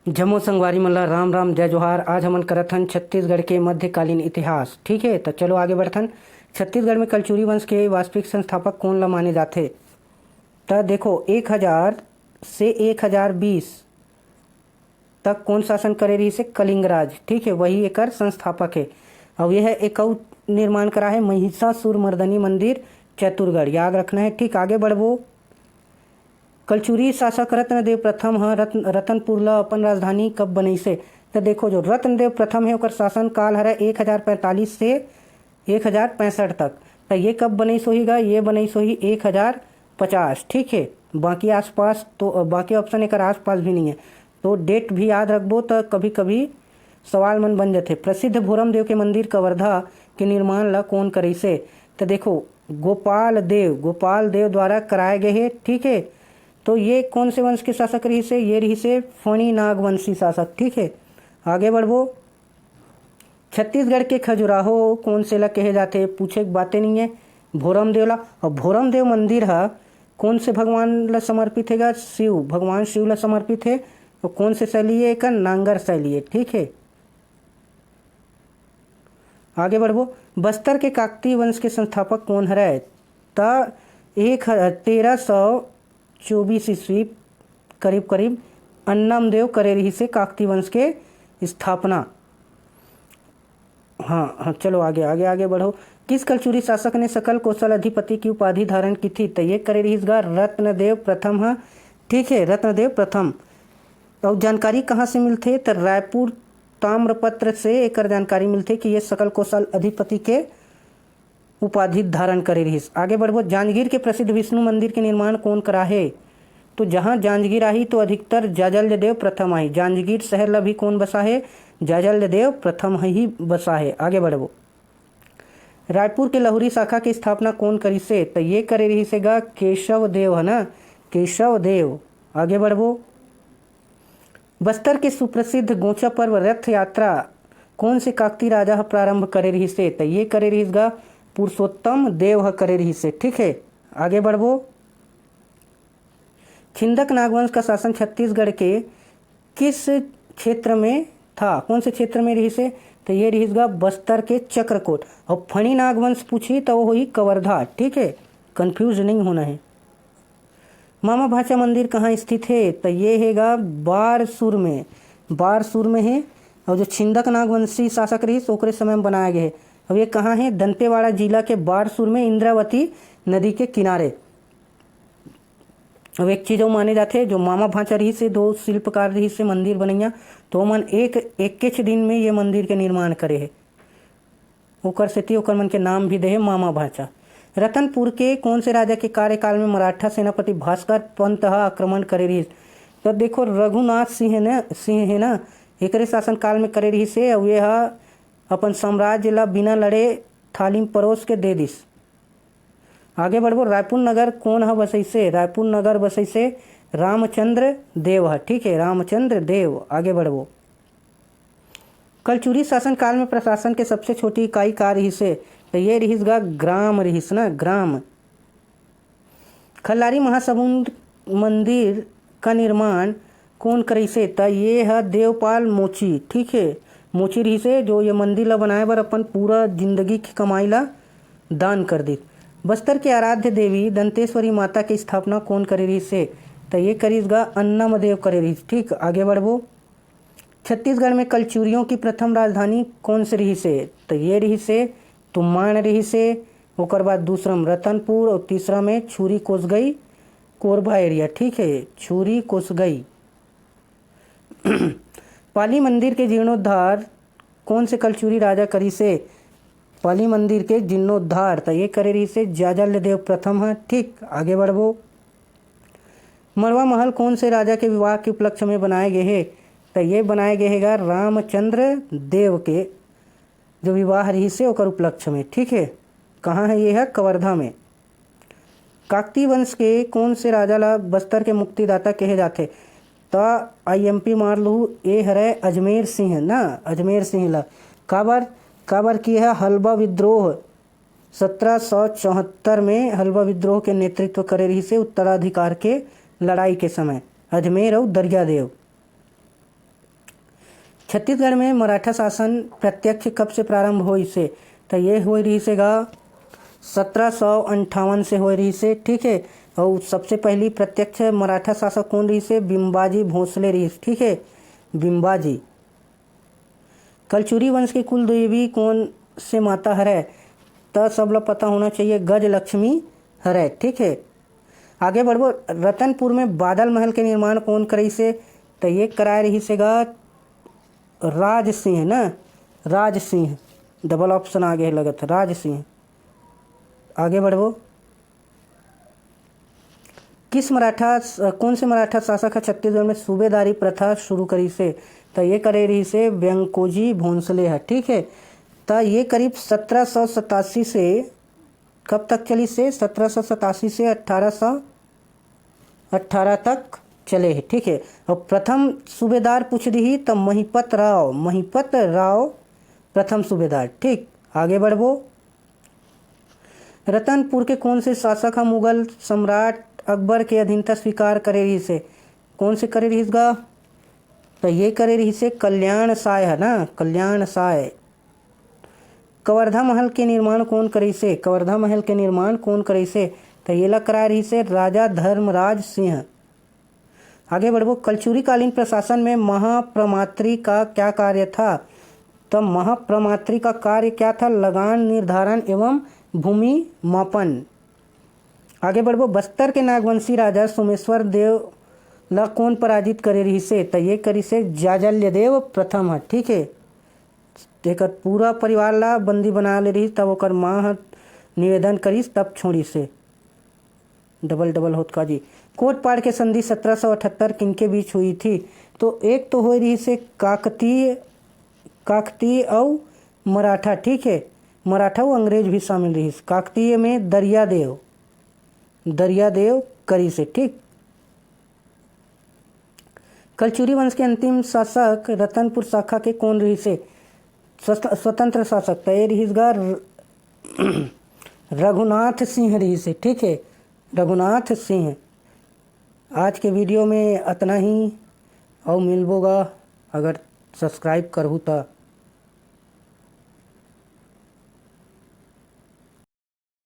जम्मू संगवारी मल्ला राम राम जय जोहार। आज हमन करत हन छत्तीसगढ़ के मध्यकालीन इतिहास। ठीक है, तो चलो आगे बढ़थन। छत्तीसगढ़ में कलचुरी वंश के वास्तविक संस्थापक कौन ला माने जाथे? तो देखो 1000 से 1020 तक कौन शासन करे रही से? कलिंगराज। ठीक है, वही एकर संस्थापक है। और यह एक और निर्माण करा है महिषासुर मर्दनी मंदिर चतुरगढ़, याद रखना है। ठीक, आगे बढ़बो। कलचुरी शासक रत्नदेव प्रथम ह रतनपुर ला अपन राजधानी कब बनइसे? तो देखो जो रत्नदेव प्रथम है ओकर शासन काल हरा 1045 से 1065 तक। तो ये कब बनइस होहीगा? ये बनइस होही 1050। ठीक है, बाकी आसपास तो बाकी ऑप्शन एक आसपास भी नहीं है, तो डेट भी याद रखबो तो कभी कभी सवाल मन बन जाते। प्रसिद्ध भोरम देव के मंदिर कवर्धा के निर्माण ला कौन करिसे? तो देखो गोपाल देव द्वारा कराए गए हैं। ठीक है, तो ये कौन से वंश के शासक रही से? ये रही से फणी नागवंशी शासक। ठीक है, आगे बढ़बो। छत्तीसगढ़ के खजुराहो कौन से ला कहे जाते? पूछे बातें नहीं है, भोरम देव ला। और भोरम देव मंदिर है कौन से भगवान ला समर्पित है? शिव, भगवान शिव ला समर्पित है। और कौन से शैली है? एक नांगर शैली है। ठीक है, आगे बढ़बो। बस्तर के काकतीय वंश के संस्थापक कौन हरे? तो 1324 ईस्वी करीब करीब अन्नमदेव करे रही से काकतीय वंश के स्थापना। हाँ, चलो आगे बढ़ो। किस कलचुरी शासक ने सकल कौशल अधिपति की उपाधि धारण की थी? तो ये करे रही रत्नदेव प्रथम है। ठीक है, रत्नदेव प्रथम। और जानकारी कहाँ से मिलते? तो रायपुर ताम्रपत्र से एक जानकारी मिलती कि ये सकल कौशल अधिपति के उपाधि धारण करे रही। आगे बढ़बो। जांजगीर के प्रसिद्ध विष्णु मंदिर के निर्माण कौन करा है? तो जहाँ जांजगीर आई तो अधिकतर जाजल्यदेव प्रथम आई। जांजगीर शहर ला भी कौन बसा है? जाजल्यदेव प्रथम ही बसा है। आगे बढ़बो। रायपुर के लहुरी शाखा की स्थापना कौन करी से? तो ये करे रही सेगा केशव देव, है ना, केशव देव। आगे बढ़बो। बस्तर के सुप्रसिद्ध गोचा पर्व रथ यात्रा कौन से काकती राजा प्रारंभ करे रही से? तो ये करे रही पुरुषोत्तम देव करे रही से। ठीक है, आगे बढ़बो। छिंदक नागवंश का शासन छत्तीसगढ़ के किस क्षेत्र में था? कौन से क्षेत्र में रही से? तो ये रही बस्तर के चक्रकोट। और फणी नागवंश पूछी तो वो हुई कवर्धा। ठीक है, कंफ्यूज नहीं होना है। मामा भाचा मंदिर कहाँ स्थित है? तो ये हैगा बारसूर में है। और जो छिंदक नागवंशी शासक रही ओकरे समय में बनाया गया है। अब ये कहाँ है? दंतेवाड़ा जिला के बारसूर में, इंद्रावती नदी के किनारे। अब एक चीज वो माने जाते जो मामा भाचा रही से दो शिल्पकार रही से मंदिर बनैया, तो मन एक दिन में ये मंदिर के निर्माण करे है। ओकर सेती ओकर मन के नाम भी दे है मामा भाचा। रतनपुर के कौन से राजा के कार्यकाल में मराठा सेनापति भास्कर पंत आक्रमण करे रही? तो देखो रघुनाथ सिंह है ना, एकरे शासन काल में करे रही से। और यह अपन साम्राज्य ला बिना लड़े थाली में परोस के दे दिस। आगे बढ़बो। रायपुर नगर कौन है बसैसे? रायपुर नगर बसैसे रामचंद्र देव है। ठीक है, रामचंद्र देव। आगे बढ़बो। कलचुरी शासन काल में प्रशासन के सबसे छोटी इकाई का रही से? तो ये रहीस ग्राम रहीस ना, ग्राम। खल्लारी महासमुंद मंदिर का निर्माण कौन करी से? तो ये है देवपाल मोची। ठीक है, मोची रही से जो ये मंदिर ला बनाए बर अपन पूरा जिंदगी की कमाई ला दान कर दी। बस्तर के आराध्य देवी दंतेश्वरी माता की स्थापना कौन करे रही से? तो ये करीसगा अन्नमदेव करे रही। ठीक, आगे बढ़बो। छत्तीसगढ़ में कलचुरियों की प्रथम राजधानी कौन से रही से? तो ये रही से तुम्बाड़ रही से। ओकर बाद दूसरा में रतनपुर और तीसरा में छुरी कोसगई कोरबा एरिया। ठीक है, छुरी कोसगई। पाली मंदिर के जीर्णोद्धार कौन से कलचुरी राजा करी से? पाली मंदिर के जीर्णोद्धार तो ये करे रही से जाजल्यदेव प्रथम है। ठीक, आगे बढ़बो। मड़वा महल कौन से राजा के विवाह के उपलक्ष्य में बनाए गए हैं? तो ये बनाए गए हैं रामचंद्र देव के जो विवाह रही से ओकर उपलक्ष्य में। ठीक है, कहाँ है? ये है कवर्धा में। काकती वंश के कौन से राजा ला बस्तर के मुक्तिदाता कहे जाते? तो IMP मार लू, ये हरे अजमेर सिंह ना, अजमेर सिंह ला। काबर की है हलवा विद्रोह 1774 में हलवा विद्रोह के नेतृत्व करे रही से उत्तराधिकार के लड़ाई के समय अजमेर और दरियादेव। छत्तीसगढ़ में मराठा शासन प्रत्यक्ष कब से प्रारंभ हुई से, तो ये हो रही से गा 1758 से हो रही से, ठीक है। और सबसे पहली प्रत्यक्ष मराठा शासक कौन रही से, बिम्बाजी भोसले रही, ठीक है, बिम्बाजी। कलचुरी वंश के कुल देवी कौन से माता हरै, तो सब लोग पता होना चाहिए, गज लक्ष्मी हरै, ठीक है। आगे बढ़ो, रतनपुर में बादल महल के निर्माण कौन करी से, तो ये कराए रही से गा राज सिंह ना, राज सिंह, डबल ऑप्शन आगे लगत, राज सिंह। आगे बढ़ो, कौन से मराठा शासक है छत्तीसगढ़ में सूबेदारी प्रथा शुरू करी से, तो ये करे रही से व्यंकोजी भोंसले है, ठीक है। तो ये करीब 1787 से कब तक चली से, 1787 से 1818 तक चले हैं, ठीक है। और प्रथम सूबेदार पूछ दी तो महिपत राव प्रथम सूबेदार, ठीक। आगे बढ़ो, रतनपुर के कौन से शासक है मुगल सम्राट अकबर के अधीनता स्वीकार करे रही से, कौन से करे रही गा, तो ये करे रही से कल्याण साय है ना, कल्याण साय। कवर्धा महल के निर्माण कौन करी से, कवर्धा महल के निर्माण कौन करी से, तो ये ला करा रही से राजा धर्मराज सिंह। आगे बढ़ो, कलचुरी कालीन प्रशासन में महाप्रमात्री का क्या कार्य था, तो महाप्रमात्री का कार्य क्या था, लगान निर्धारण एवं भूमि मापन। आगे बढ़ो, बस्तर के नागवंशी राजा सोमेश्वर देव ला कौन पराजित करे रही से, तो ये करी से जाजल्यदेव प्रथम है, ठीक है। तेकर पूरा परिवार ला बंदी बना ले रही, तब ओकर माँ निवेदन करीस तब छोड़ी से, डबल होत का जी। कोटपाड़ के संधि 1778 किनके बीच हुई थी, तो एक तो हो रही से काकतीय और मराठा, ठीक है, मराठा और अंग्रेज भी शामिल रही। काकतीय में दरियादेव करी से, ठीक। कलचुरी वंश के अंतिम शासक रतनपुर शाखा के कौन रही से, स्वतंत्र शासक, तो ये रही रघुनाथ सिंह रही से, ठीक है, रघुनाथ सिंह। आज के वीडियो में इतना ही, और मिलबोगा अगर सब्सक्राइब करहूँ तो।